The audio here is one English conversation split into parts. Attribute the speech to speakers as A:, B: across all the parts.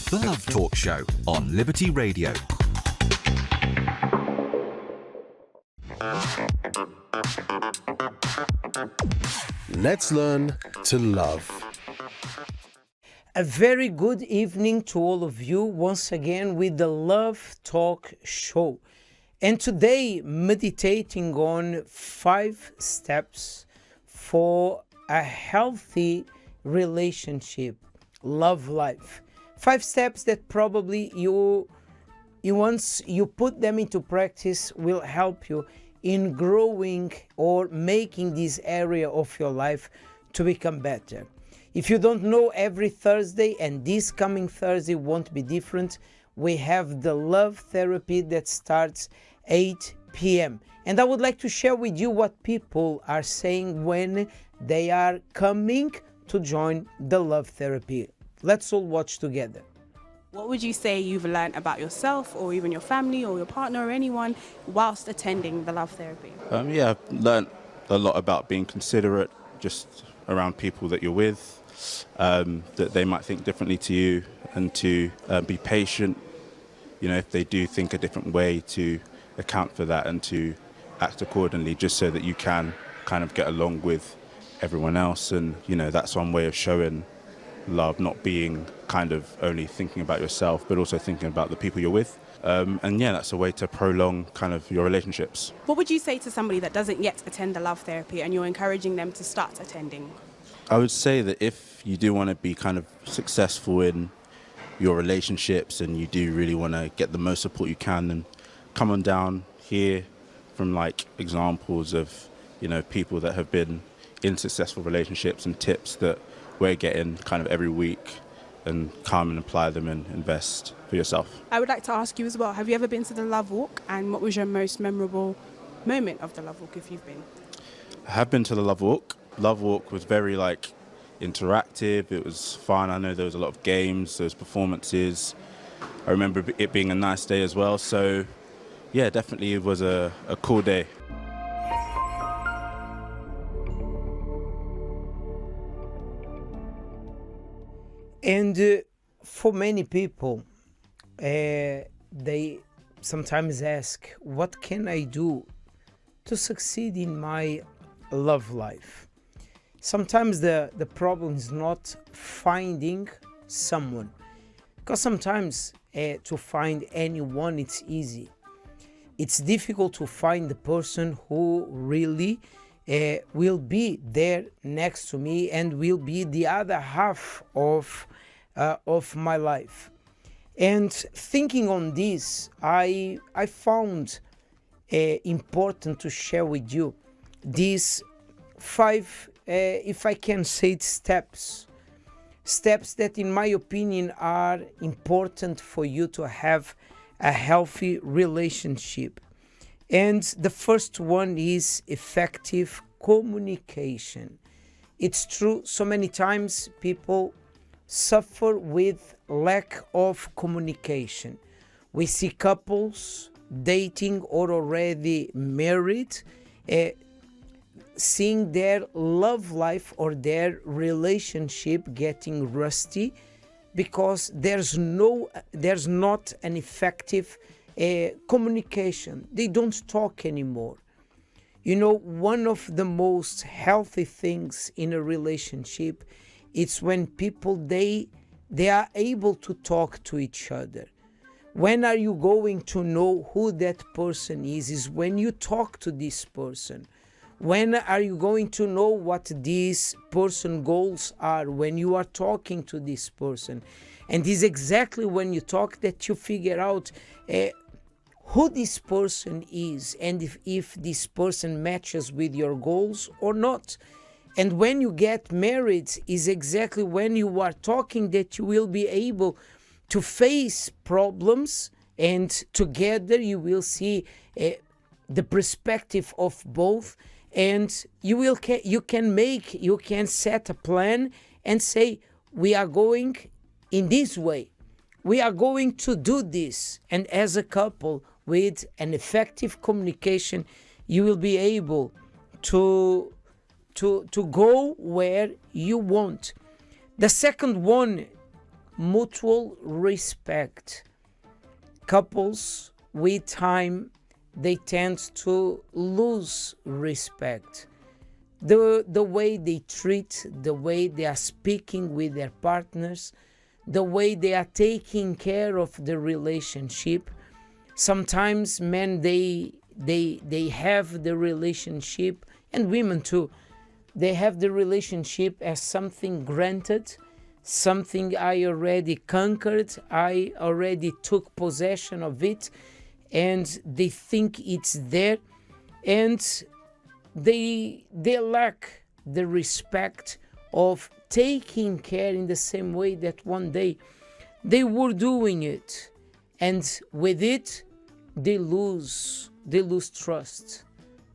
A: The Love Talk Show on Liberty Radio.
B: Let's learn to love.
C: A very good evening to all of you once again with the Love Talk Show. And today, meditating on 5 steps for a healthy relationship, love life. 5 steps that probably you once you put them into practice will help you in growing or making this area of your life to become better. If you don't know, every Thursday, and this coming Thursday won't be different, we have the love therapy that starts 8 p.m. And I would like to share with you what people are saying when they are coming to join the love therapy. Let's all watch together.
D: What would you say you've learned about yourself or even your family or your partner or anyone whilst attending the love therapy?
E: I've learned a lot about being considerate just around people that you're with, that they might think differently to you, and to be patient, if they do think a different way, to account for that and to act accordingly, just so that you can kind of get along with everyone else. And, that's one way of showing love, not being kind of only thinking about yourself, but also thinking about the people you're with. That's a way to prolong kind of your relationships.
D: What would you say to somebody that doesn't yet attend the love therapy and you're encouraging them to start attending?
E: I would say that if you do want to be kind of successful in your relationships and you do really want to get the most support you can, then come on down, hear from examples of, people that have been in successful relationships and tips that we're getting kind of every week, and come and apply them and invest for yourself.
D: I would like to ask you as well, have you ever been to the Love Walk, and what was your most memorable moment of the Love Walk if you've been?
E: I have been to the Love Walk. Love Walk was very interactive, it was fun. I know there was a lot of games, there was performances. I remember it being a nice day as well, so yeah, definitely it was a cool day.
C: And for many people, they sometimes ask, what can I do to succeed in my love life? Sometimes the problem is not finding someone, because sometimes to find anyone, it's easy. It's difficult to find the person who really will be there next to me and will be the other half of my life. And thinking on this, I found important to share with you these 5, if I can say it, steps that in my opinion are important for you to have a healthy relationship. And the first one is effective communication. It's true, so many times people suffer with lack of communication. We see couples dating or already married, seeing their love life or their relationship getting rusty because there's not an effective communication. They don't talk anymore. One of the most healthy things in a relationship, it's when people they are able to talk to each other. When are you going to know who that person is when you talk to this person. When are you going to know what this person's goals are? When you are talking to this person. And it's exactly when you talk that you figure out who this person is and if this person matches with your goals or not. And when you get married is exactly when you are talking that you will be able to face problems, and together you will see the perspective of both, and you can set a plan and say, we are going in this way, we are going to do this. And as a couple with an effective communication, you will be able to go where you want. The second one, mutual respect. Couples with time, they tend to lose respect. The way they treat, the way they are speaking with their partners, the way they are taking care of the relationship. Sometimes men, they have the relationship, and women too, they have the relationship as something granted, something I already conquered, I already took possession of it, and they think it's there, and they lack the respect of taking care in the same way that one day they were doing it, and with it they lose trust,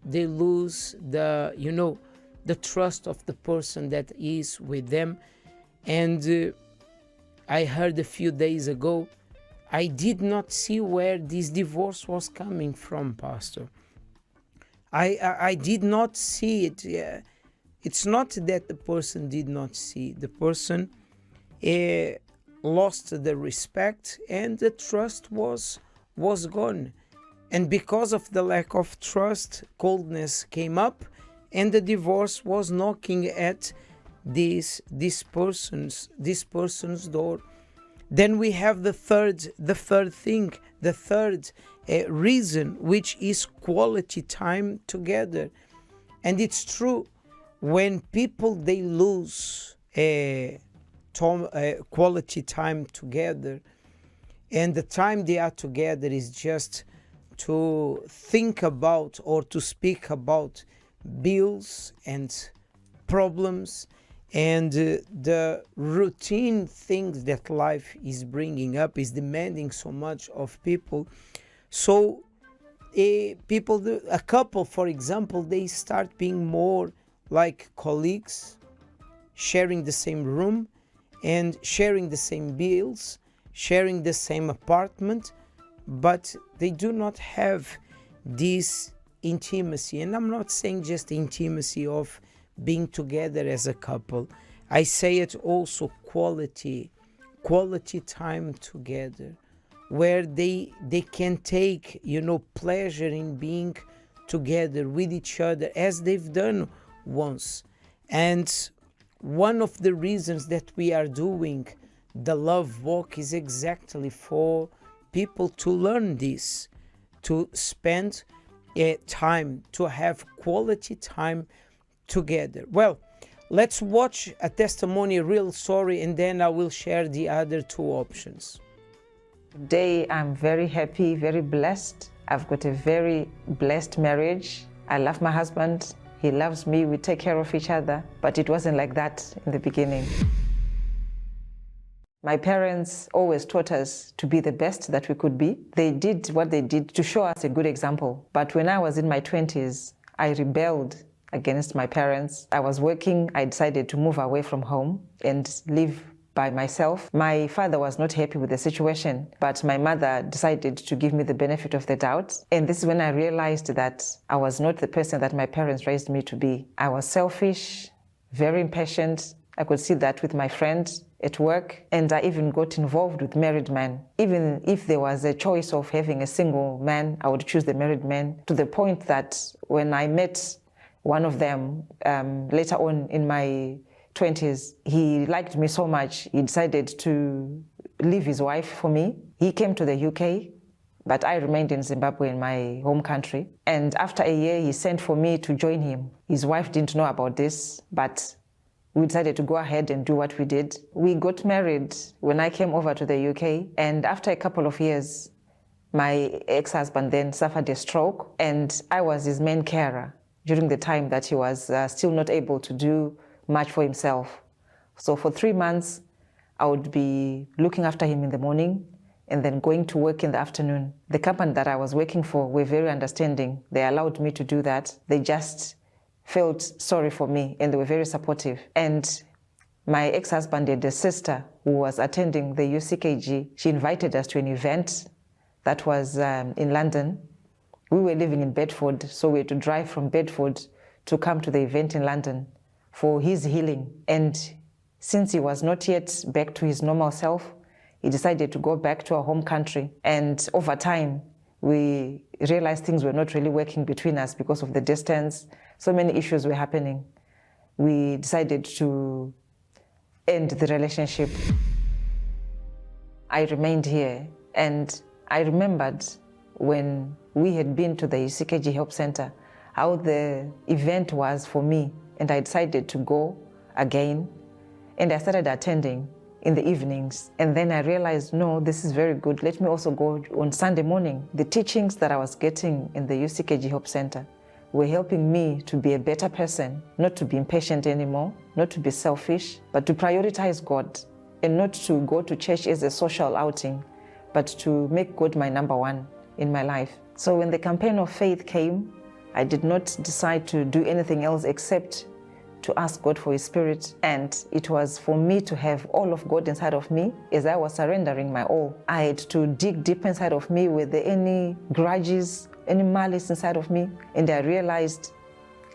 C: they lose the trust of the person that is with them. And I heard a few days ago, I did not see where this divorce was coming from, Pastor. I did not see it. It's not that the person did not see. The person lost the respect, and the trust was gone. And because of the lack of trust, coldness came up, and the divorce was knocking at this person's door. Then we have the third reason, which is quality time together. And it's true, when people they lose quality time together, and the time they are together is just to think about or to speak about bills and problems and the routine things that life is bringing up, is demanding so much of people. So a couple, for example, they start being more like colleagues, sharing the same room and sharing the same bills, sharing the same apartment, but they do not have this intimacy. And I'm not saying just the intimacy of being together as a couple. I say it also quality time together, where they can take pleasure in being together with each other as they've done once. And one of the reasons that we are doing the Love Walk is exactly for people to learn this, to spend time, to have quality time together. Well, let's watch a testimony, a real story, and then I will share the other two options.
F: Today, I'm very happy, very blessed. I've got a very blessed marriage. I love my husband. He loves me. We take care of each other. But it wasn't like that in the beginning. My parents always taught us to be the best that we could be. They did what they did to show us a good example. But when I was in my 20s, I rebelled against my parents. I was working. I decided to move away from home and live by myself. My father was not happy with the situation, but my mother decided to give me the benefit of the doubt. And this is when I realized that I was not the person that my parents raised me to be. I was selfish, very impatient. I could see that with my friends at work, and I even got involved with married men. Even if there was a choice of having a single man, I would choose the married man, to the point that when I met one of them later on in my 20s, he liked me so much, he decided to leave his wife for me. He came to the UK, but I remained in Zimbabwe, in my home country. And after a year, he sent for me to join him. His wife didn't know about this, but we decided to go ahead and do what we did. We got married when I came over to the UK, and after a couple of years, my ex-husband then suffered a stroke, and I was his main carer during the time that he was still not able to do much for himself. So for 3 months, I would be looking after him in the morning and then going to work in the afternoon. The company that I was working for were very understanding. They allowed me to do that. They just felt sorry for me, and they were very supportive. And my ex-husband had a sister who was attending the UCKG. She invited us to an event that was in London. We were living in Bedford, so we had to drive from Bedford to come to the event in London for his healing. And since he was not yet back to his normal self, he decided to go back to our home country. And over time, we realized things were not really working between us because of the distance. So many issues were happening. We decided to end the relationship. I remained here, and I remembered when we had been to the UCKG Help Center, how the event was for me, and I decided to go again, and I started attending in the evenings. And then I realized, no, this is very good. Let me also go on Sunday morning. The teachings that I was getting in the UCKG Help Center were helping me to be a better person, not to be impatient anymore, not to be selfish, but to prioritize God, and not to go to church as a social outing, but to make God my number one in my life. So when the campaign of faith came, I did not decide to do anything else except to ask God for His Spirit. And it was for me to have all of God inside of me as I was surrendering my all. I had to dig deep inside of me. Were there any grudges, any malice inside of me? And I realized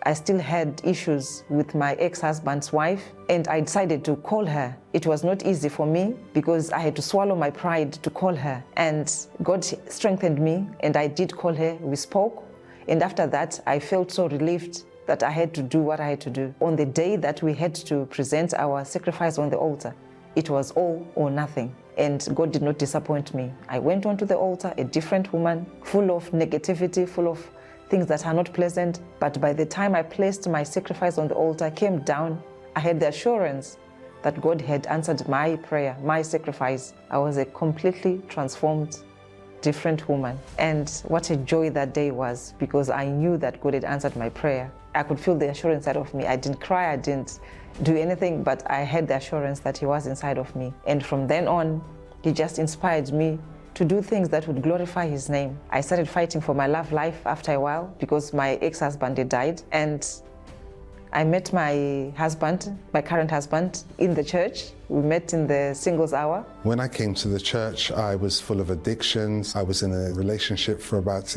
F: I still had issues with my ex-husband's wife, and I decided to call her. It was not easy for me because I had to swallow my pride to call her. And God strengthened me, and I did call her. We spoke. And after that, I felt so relieved that I had to do what I had to do. On the day that we had to present our sacrifice on the altar, it was all or nothing. And God did not disappoint me. I went onto the altar, a different woman, full of negativity, full of things that are not pleasant. But by the time I placed my sacrifice on the altar, came down, I had the assurance that God had answered my prayer, my sacrifice. I was a completely transformed, different woman. And what a joy that day was, because I knew that God had answered my prayer. I could feel the assurance inside of me. I didn't cry, I didn't do anything, but I had the assurance that He was inside of me. And from then on, He just inspired me to do things that would glorify His name. I started fighting for my love life after a while because my ex-husband had died, and I met my husband, my current husband, in the church. We met in the singles hour.
G: When I came to the church, I was full of addictions. I was in a relationship for about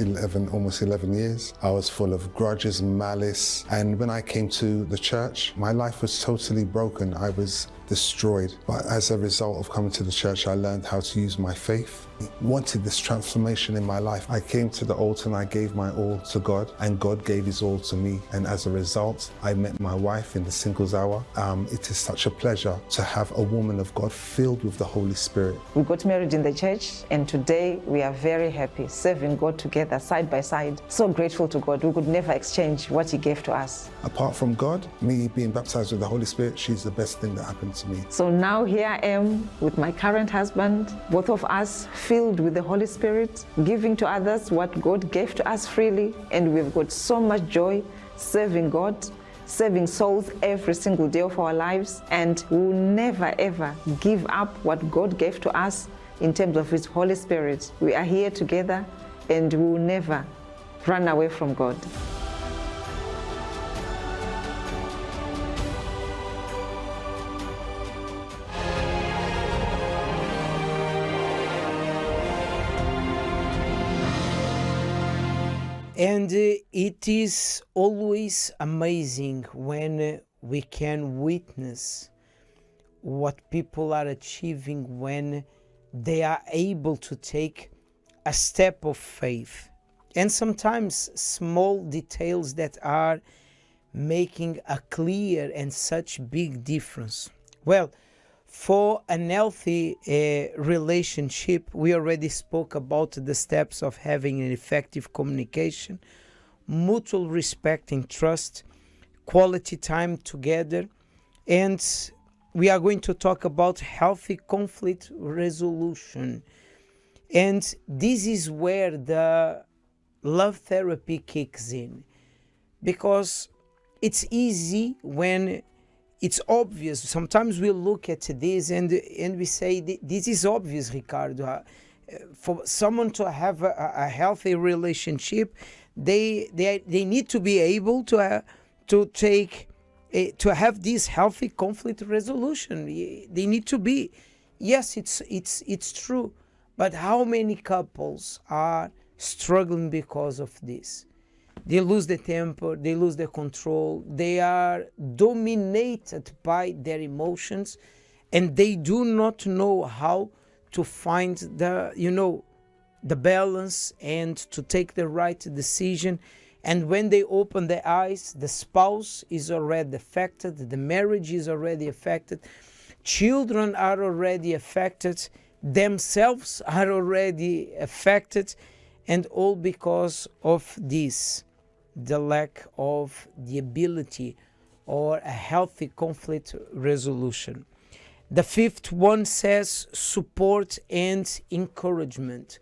G: almost 11 years. I was full of grudges, malice. And when I came to the church, my life was totally broken. I was destroyed. But as a result of coming to the church, I learned how to use my faith. I wanted this transformation in my life. I came to the altar and I gave my all to God, and God gave His all to me. And as a result, I met my wife in the singles hour. It is such a pleasure to have a woman of God filled with the Holy Spirit.
F: We got married in the church, and today we are very happy, serving God together side by side. So grateful to God. We could never exchange what He gave to us.
G: Apart from God, me being baptized with the Holy Spirit, she's the best thing that happened to me.
F: So now here I am with my current husband, both of us filled with the Holy Spirit, giving to others what God gave to us freely, and we've got so much joy serving God, saving souls every single day of our lives, and we will never ever give up what God gave to us in terms of His Holy Spirit. We are here together, and we will never run away from God.
C: And it is always amazing when we can witness what people are achieving when they are able to take a step of faith. And sometimes small details that are making a clear and such big difference. Well, for an healthy relationship, we already spoke about the steps of having an effective communication, mutual respect and trust, quality time together, and we are going to talk about healthy conflict resolution. And this is where the love therapy kicks in, because it's easy when it's obvious. Sometimes we look at this and we say, this is obvious, Ricardo. For someone to have a healthy relationship, they need to be able to have this healthy conflict resolution. They need to be. Yes, it's true. But how many couples are struggling because of this? They lose the temper, they lose the control, they are dominated by their emotions, and they do not know how to find the balance and to take the right decision. And when they open their eyes, the spouse is already affected, the marriage is already affected, children are already affected, themselves are already affected, and all because of this, the lack of the ability or a healthy conflict resolution. The fifth one says support and encouragement.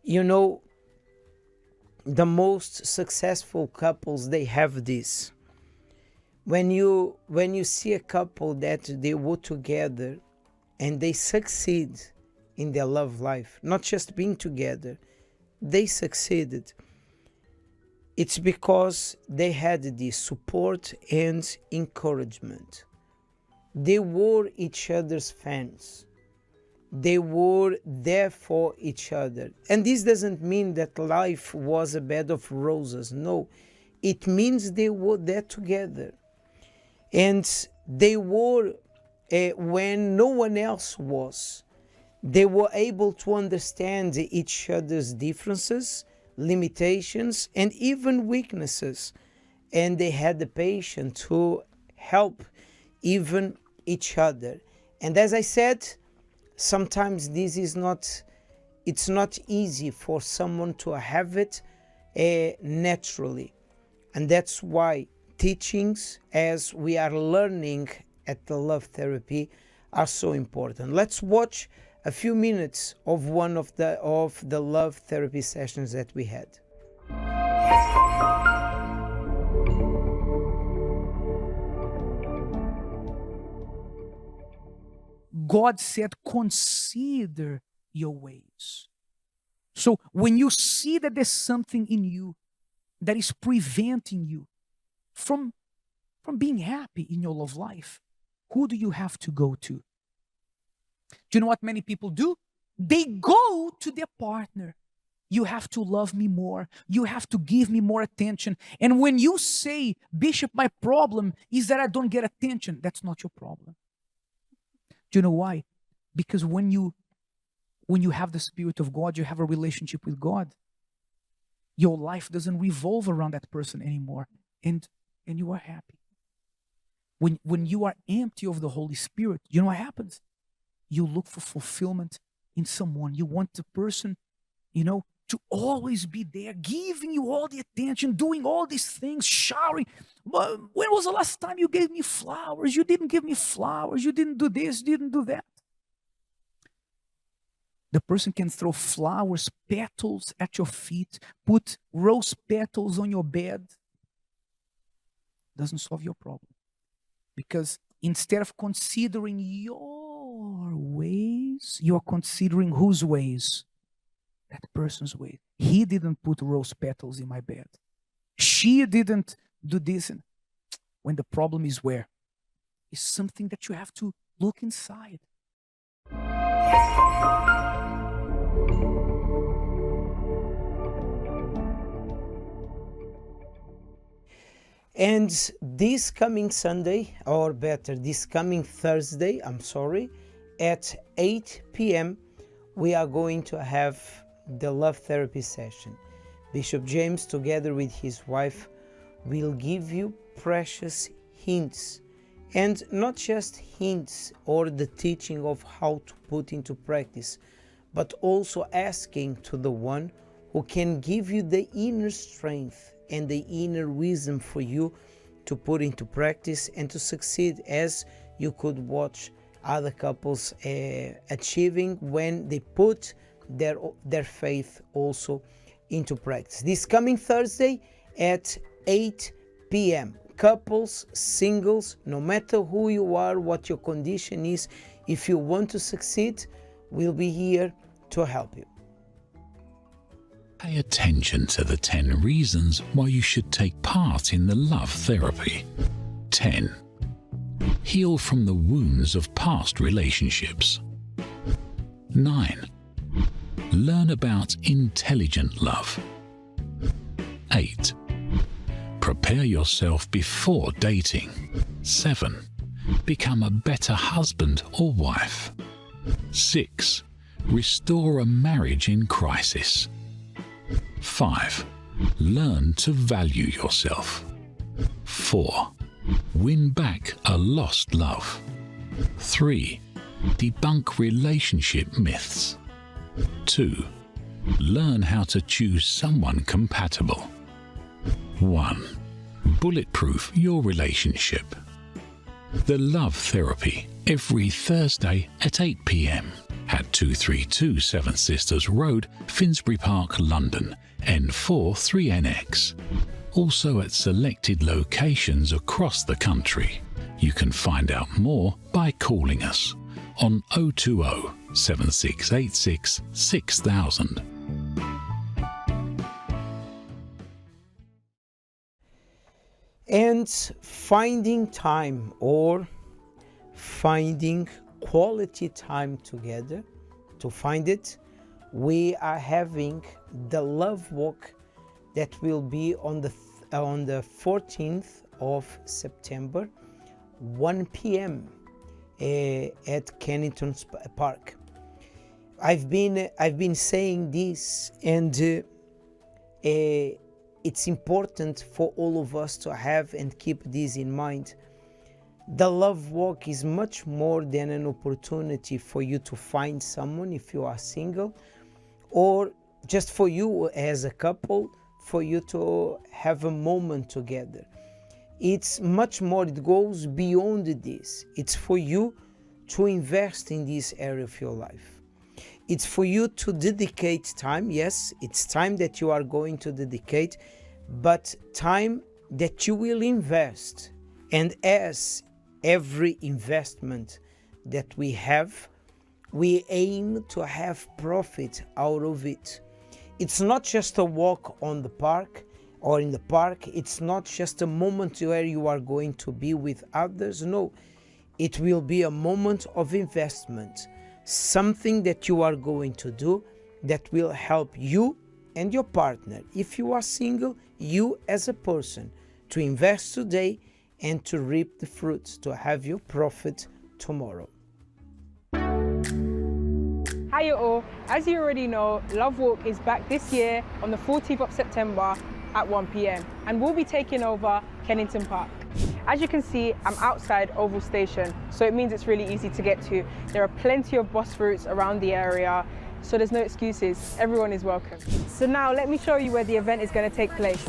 C: You know, the most successful couples, they have this. When you see a couple that they work together and they succeed in their love life, not just being together, they succeeded. It's because they had the support and encouragement. They were each other's fans. They were there for each other. And this doesn't mean that life was a bed of roses. No, it means they were there together. And they were, when no one else was, they were able to understand each other's differences, limitations, and even weaknesses. And they had the patience to help even each other. And as I said, sometimes this is it's not easy for someone to have it naturally. And that's why teachings, as we are learning at the Love Therapy, are so important. Let's watch a few minutes of one of the Love Therapy sessions that we had.
H: God said, consider your ways. So when you see that there's something in you that is preventing you from being happy in your love life, who do you have to go to? Do you know what many people do? They go to their partner. You have to love me more. You have to give me more attention. And when you say, Bishop, my problem is that I don't get attention, that's not your problem. Do you know why? Because when you have the Spirit of God, you have a relationship with God, your life doesn't revolve around that person anymore, and you are happy. When you are empty of the Holy Spirit, you know what happens? You look for fulfillment in someone. You want the person, to always be there, giving you all the attention, doing all these things, showering. When was the last time you gave me flowers? You didn't give me flowers. You didn't do this, didn't do that. The person can throw flowers, petals at your feet, put rose petals on your bed. Doesn't solve your problem. Because instead of considering your ways, you're considering whose ways? That person's way. He didn't put rose petals in my bed. She didn't do this. And when the problem is where? It's something that you have to look inside.
C: And this coming Sunday, or better, this coming Thursday, at 8 p.m., we are going to have the Love Therapy session. Bishop James, together with his wife, will give you precious hints, and not just hints or the teaching of how to put into practice, but also asking to the one who can give you the inner strength and the inner wisdom for you to put into practice and to succeed, as you could watch other couples achieving when they put their faith also into practice. This coming Thursday at 8 p.m. Couples, singles, no matter who you are, what your condition is, if you want to succeed, we'll be here to help you.
I: Pay attention to the 10 reasons why you should take part in the Love Therapy. 10. Heal from the wounds of past relationships. 9. Learn about intelligent love. 8. Prepare yourself before dating. 7. Become a better husband or wife. 6. Restore a marriage in crisis. 5. Learn to value yourself. 4. Win back a lost love. 3. Debunk relationship myths. 2. Learn how to choose someone compatible. 1. Bulletproof your relationship. The Love Therapy, every Thursday at 8 p.m. at 232 Seven Sisters Road, Finsbury Park, London, N4 3NX. Also at selected locations across the country. You can find out more by calling us on 020 7686 6000.
C: And finding time or finding quality time together, to find it, we are having the Love Walk that will be on the 14th of September, 1 p.m. At Kennington Park. I've been saying this, and it's important for all of us to have and keep this in mind. The Love Walk is much more than an opportunity for you to find someone if you are single, or just for you as a couple, for you to have a moment together. It's much more, it goes beyond this. It's for you to invest in this area of your life. It's for you to dedicate time. Yes, it's time that you are going to dedicate, but time that you will invest. And as every investment that we have, we aim to have profit out of it. It's not just a walk on the park or in the park. It's not just a moment where you are going to be with others. No, it will be a moment of investment, something that you are going to do that will help you and your partner, if you are single, you as a person, to invest today and to reap the fruits, to have your profit tomorrow.
J: Hi all, as you already know, Love Walk is back this year on the 14th of September at 1 p.m. and we'll be taking over Kennington Park. As you can see, I'm outside Oval Station, so it means it's really easy to get to. There are plenty of bus routes around the area, so there's no excuses. Everyone is welcome. So now let me show you where the event is going to take place.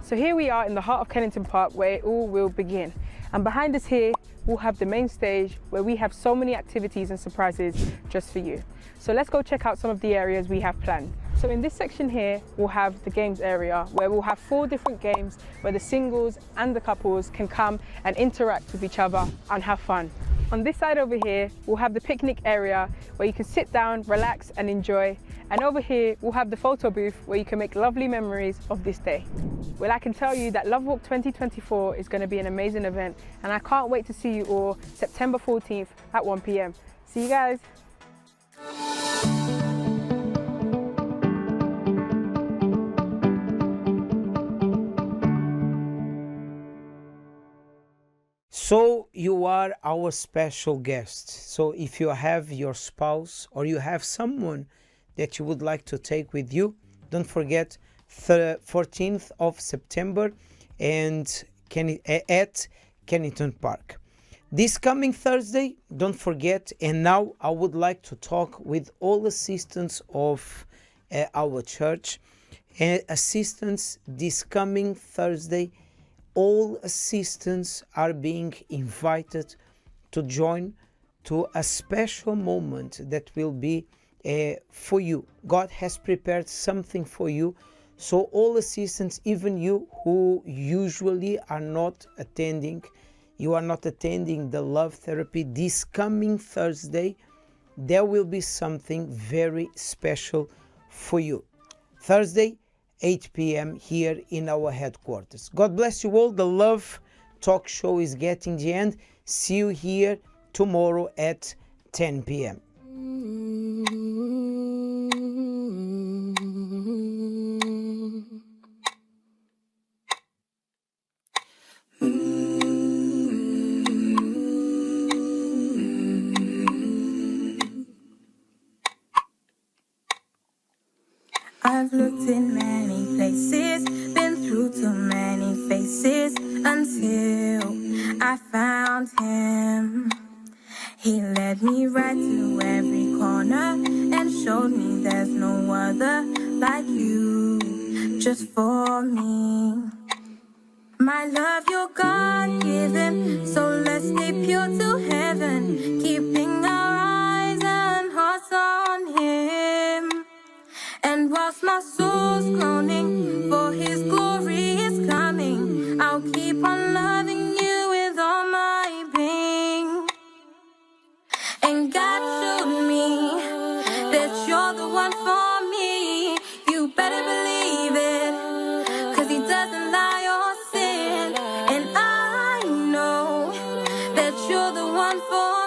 J: So here we are in the heart of Kennington Park, where it all will begin. And behind us here, we'll have the main stage where we have so many activities and surprises just for you. So let's go check out some of the areas we have planned. So in this section here, we'll have the games area, where we'll have 4 different games where the singles and the couples can come and interact with each other and have fun. On this side over here, we'll have the picnic area where you can sit down, relax and enjoy. And over here, we'll have the photo booth where you can make lovely memories of this day. Well, I can tell you that Love Walk 2024 is going to be an amazing event, and I can't wait to see you all September 14th at 1 p.m. See you guys.
C: So you are our special guest. So if you have your spouse or you have someone that you would like to take with you, don't forget 14th of September and at Kennington Park. This coming Thursday, don't forget, and now I would like to talk with all assistants of our church. Assistants, this coming Thursday, all assistants are being invited to join to a special moment that will be for you. God has prepared something for you. So all assistants, even you who usually are not attending, you are not attending the Love Therapy, this coming Thursday, there will be something very special for you. Thursday, 8 p.m. here in our headquarters. God bless you all. The love talk show is getting the end. See you here tomorrow at 10 p.m.
K: I've looked in many places, been through too many faces, until I found him. He led me right to every corner and showed me there's no other like you, just for me. My love, you're God-given, so let's stay pure to heaven, keeping our eyes and hearts on him. And whilst my soul's groaning, for his glory is coming, I'll keep on loving you with all my being. And God showed me that you're the one for me. You better believe it, 'cause he doesn't lie or sin. And I know that you're the one for me.